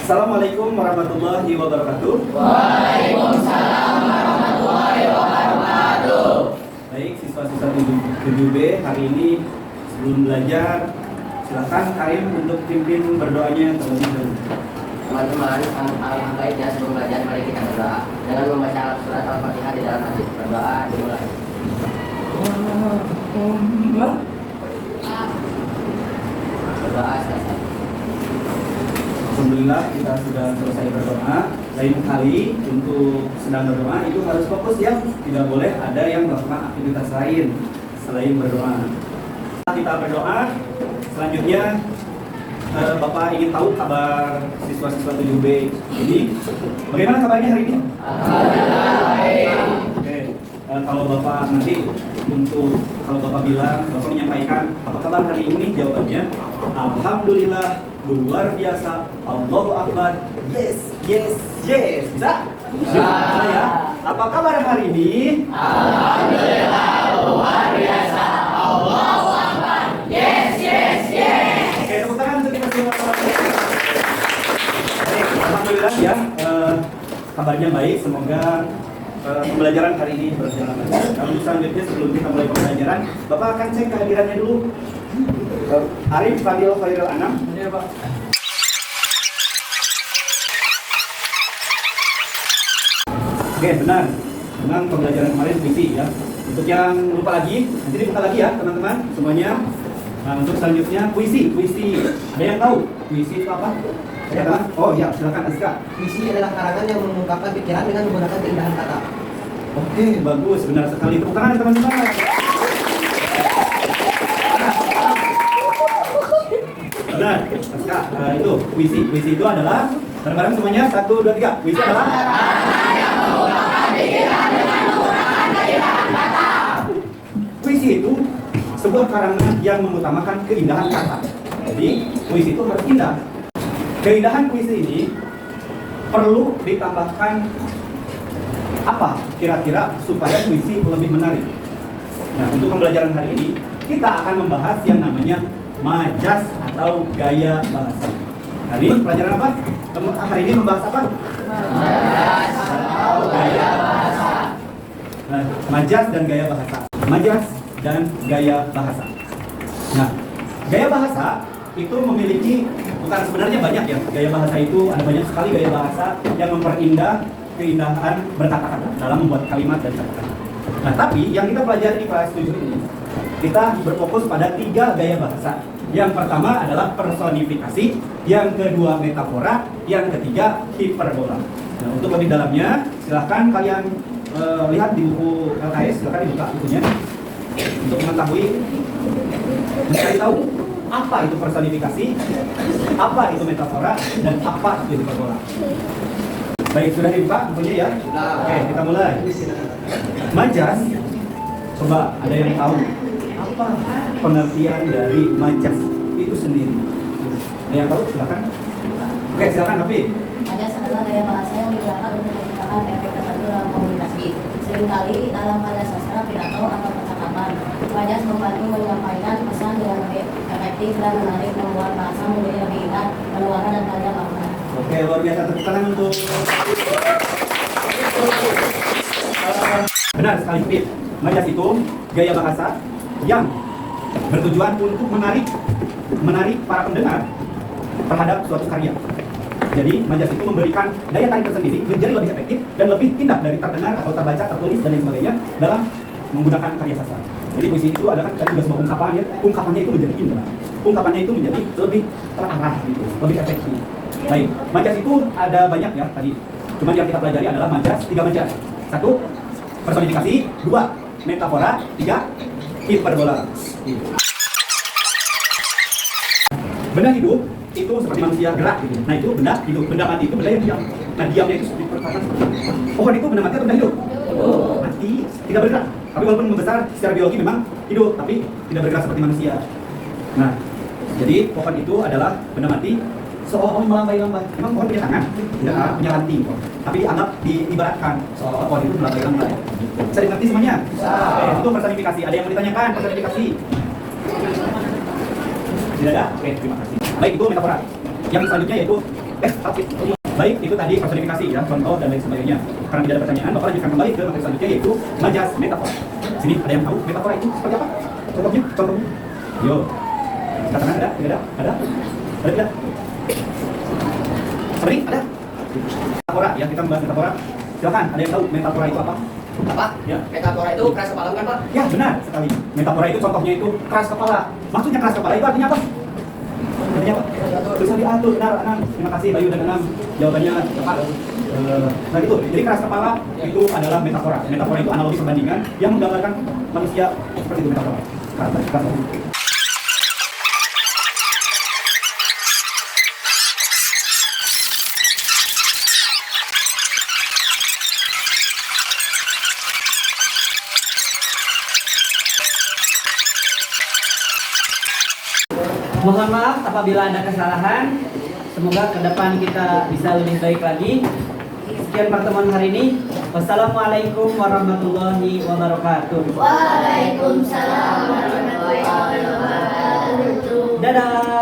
Assalamualaikum warahmatullahi wabarakatuh. Waalaikumsalam warahmatullahi wabarakatuh. Baik, siswa-siswa 7B hari ini sebelum belajar, silakan Karim untuk pimpin berdoanya terlebih dahulu. Teman-teman, alangkah baiknya sebelum belajar mari kita berdoa dengan membaca surat Al-Fatihah di dalam hadis. Berdoa dimulai. Berdoa selesai. Alhamdulillah kita sudah selesai berdoa. Lain kali untuk sedang berdoa itu harus fokus ya, tidak boleh ada yang melakukan aktivitas lain selain berdoa. Kita berdoa, selanjutnya Bapak ingin tahu kabar siswa-siswa 7B ini. Bagaimana kabarnya hari ini? Oke. Kalau Bapak nanti kalau Bapak bilang, Bapak menyampaikan apa kabar hari ini, jawabannya Alhamdulillah, luar biasa, Allahu Akbar, yes, yes, yes. Bisa? Bisa ya. Apa kabar hari ini? Alhamdulillah, luar biasa, Allahu Akbar, yes, yes, yes. Oke, tepuk tangan untuk kita semua. Alhamdulillah ya, kabarnya baik. Semoga pembelajaran hari ini berjalan lancar. Namun selanjutnya sebelum kita mulai pembelajaran, Bapak akan cek kehadirannya dulu. Arif Fadil Khairul Anam. Ya, Pak. Oke, benar. Memang pembelajaran kemarin puisi ya. Untuk yang lupa lagi, nanti dibuka lagi ya teman-teman semuanya. Nah, untuk selanjutnya puisi. Ada yang tahu puisi itu apa? Ya, oh iya, silakan Azka. Puisi adalah karangan yang mengungkapkan pikiran dengan menggunakan keindahan kata. Oke, bagus, benar sekali. Tepuk tangan teman-teman. Benar, Azka. Itu puisi. Puisi itu adalah bareng-bareng semuanya 1, 2, 3. Puisi adalah yang menggunakan pikiran dengan menggunakan keindahan kata. puisi itu sebuah karangan yang mengutamakan keindahan kata. Jadi puisi itu harus indah. Keindahan puisi ini perlu ditambahkan apa kira-kira supaya puisi lebih menarik. Nah, untuk pembelajaran hari ini kita akan membahas yang namanya majas atau gaya bahasa. Hari ini pelajaran apa? Hari ini membahas apa? Majas atau gaya bahasa. Nah, majas dan gaya bahasa. Majas dan gaya bahasa. Nah, gaya bahasa itu memiliki, bukan sebenarnya banyak ya. Gaya bahasa itu ada banyak sekali gaya bahasa yang memperindah keindahan berkata-kata dalam membuat kalimat dan kata-kata. Nah, tapi yang kita pelajari di kelas 7 ini, kita berfokus pada 3 gaya bahasa. Yang pertama adalah personifikasi, yang kedua metafora, yang ketiga hiperbola. Nah, untuk lebih dalamnya, silahkan kalian lihat di buku LKS, silahkan dibuka bukunya untuk mengetahui, mencari tahu apa itu personifikasi, apa itu metafora, dan apa itu hiperbola. Baik, sudah dibuka bukunya ya? Oke, kita mulai. Majas, coba ada yang tahu apa pengertian dari majas itu sendiri? Ada yang tahu? Silakan. Oke, silakan Nafi. Majas adalah gaya bahasa yang digunakan untuk menciptakan efek tertentu dalam komunikasi. Seringkali dalam majas sastra, pidato, atau percakapan, majas membantu menyampaikan pesan dengan lebih efektif dan menarik, membuat bahasa menjadi lebih indah, menularkan dan kaya makna. Oke, luar biasa, tepuk tangan untuk benar sekali, Fit. Majas itu gaya bahasa yang bertujuan untuk menarik para pendengar terhadap suatu karya. Jadi majas itu memberikan daya tarik tersendiri menjadi lebih efektif dan lebih indah dari terdengar atau terbaca, tertulis dan lain sebagainya dalam menggunakan karya sastra. Jadi puisi itu adalah kan juga sebuah ungkapan ya. Ungkapannya itu menjadi indah. Ungkapannya itu menjadi lebih terarah gitu, lebih efektif. Baik, majas itu ada banyak ya tadi. Cuma yang kita pelajari adalah majas, 3 majas. 1, personifikasi, 2, metafora, 3, hiperbola. Benda hidup itu seperti manusia gerak gitu. Nah, itu benda hidup, benda mati itu benda yang diam. Nah, diamnya itu seperti perkataan seperti ini. Pohon itu benda mati atau benda hidup? Mati, tidak bergerak. Tapi walaupun membesar secara biologi memang hidup, tapi tidak bergerak seperti manusia. Nah, jadi pohon itu adalah benda mati seolah-olah melambai-lambai. Memang pohon punya tangan, tidak punya ranting, tapi dianggap diibaratkan seolah-olah pohon itu melambai-lambai. Bisa dimengerti semuanya? Bisa. Itu personifikasi. Ada yang mau ditanyakan personifikasi? Tidak ada? Oke, terima kasih. Baik, itu metafora. Yang selanjutnya yaitu Baik, itu tadi personifikasi ya, contoh dan lain sebagainya. Karena tidak ada pertanyaan, Bapak lanjutkan kembali ke materi selanjutnya yaitu majas metafora. Sini ada yang tahu metafora itu seperti apa? Contohnya. Yo. Katakan ada? Tidak ada? Ada? Ada tidak? Seperti ada? Metafora ya, kita membahas metafora. Silakan, ada yang tahu metafora itu apa? Apa? Ya. Metafora itu keras kepala bukan Pak? Ya, benar sekali. Metafora itu contohnya itu keras kepala. Maksudnya keras kepala itu artinya apa? Artinya apa? Bisa diatur, benar, Anang. Terima kasih Bayu dan Anang. Jawabannya tepat. Nah itu, jadi keras kepala itu adalah metafora. Metafora itu analogi perbandingan yang menggambarkan manusia seperti itu metafora. Keras kepala. Mohon maaf apabila ada kesalahan. Semoga ke depan kita bisa lebih baik lagi. Sekian pertemuan hari ini. Wassalamualaikum warahmatullahi wabarakatuh. Waalaikumsalam warahmatullahi wabarakatuh. Dadah.